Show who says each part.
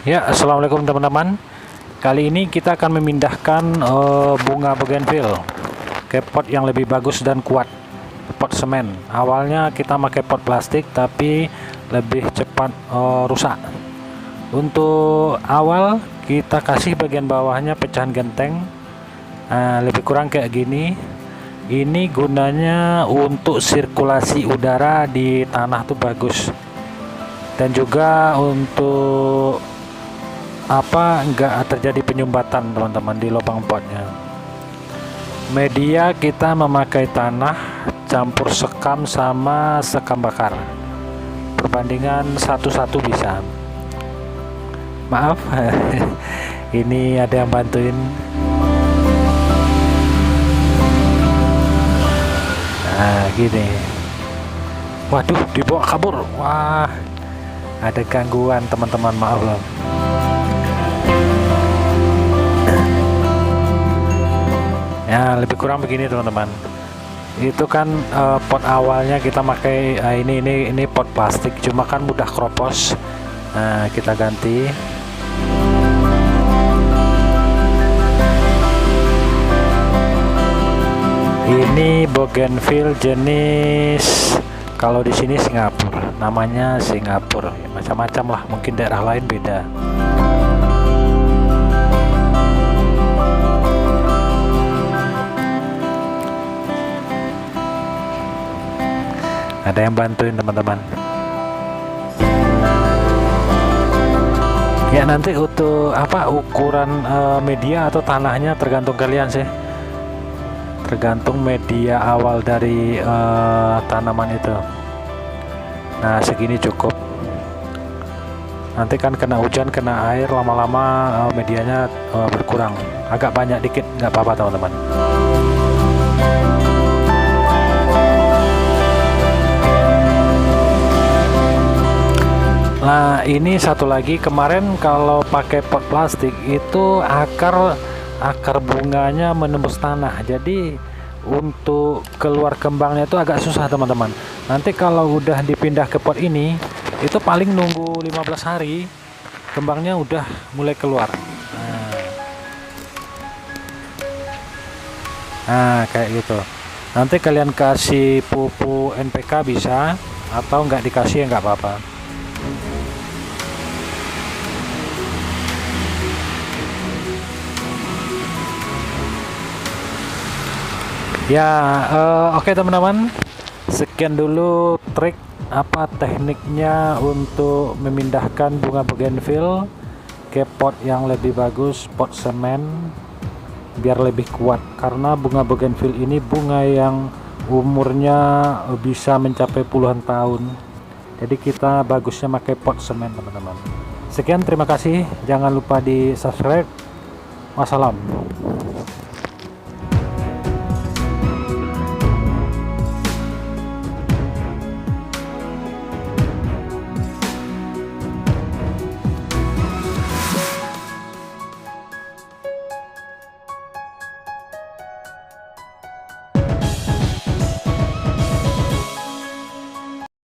Speaker 1: Ya, assalamualaikum teman-teman. Kali ini kita akan memindahkan bunga bougainville ke pot yang lebih bagus dan kuat, pot semen. Awalnya kita pakai pot plastik, tapi lebih cepat rusak. Untuk awal kita kasih bagian bawahnya pecahan genteng, lebih kurang kayak gini. Ini gunanya untuk sirkulasi udara di tanah tuh bagus, dan juga untuk enggak terjadi penyumbatan teman-teman di lubang potnya. Media kita memakai tanah campur sekam sama sekam bakar, perbandingan 1:1 bisa. Maaf ini ada yang bantuin. Nah gini, waduh dibawa kabur. Wah, ada gangguan teman-teman, maaf loh. Ya lebih kurang begini teman-teman. Itu kan pot awalnya kita pakai ini pot plastik, cuma kan mudah keropos. Nah kita ganti. Ini bougainville jenis, kalau di sini Singapura, namanya Singapura. Macam-macam lah, mungkin daerah lain beda. Ada yang bantuin teman-teman. Ya nanti untuk ukuran media atau tanahnya tergantung kalian sih, tergantung media awal dari tanaman itu. Nah segini cukup. Nanti kan kena hujan, kena air, lama-lama medianya berkurang. Agak banyak dikit nggak apa-apa teman-teman. Nah ini satu lagi, kemarin kalau pakai pot plastik itu akar bunganya menembus tanah, jadi untuk keluar kembangnya itu agak susah teman-teman. Nanti kalau udah dipindah ke pot ini, itu paling nunggu 15 hari kembangnya udah mulai keluar. Nah kayak gitu. Nanti kalian kasih pupuk NPK bisa, atau nggak dikasih ya nggak apa-apa. Ya oke teman-teman, sekian dulu trik tekniknya untuk memindahkan bunga bougainville ke pot yang lebih bagus, pot semen, biar lebih kuat. Karena bunga bougainville ini bunga yang umurnya bisa mencapai puluhan tahun, jadi kita bagusnya pakai pot semen teman-teman. Sekian, terima kasih, jangan lupa di subscribe. Wassalam.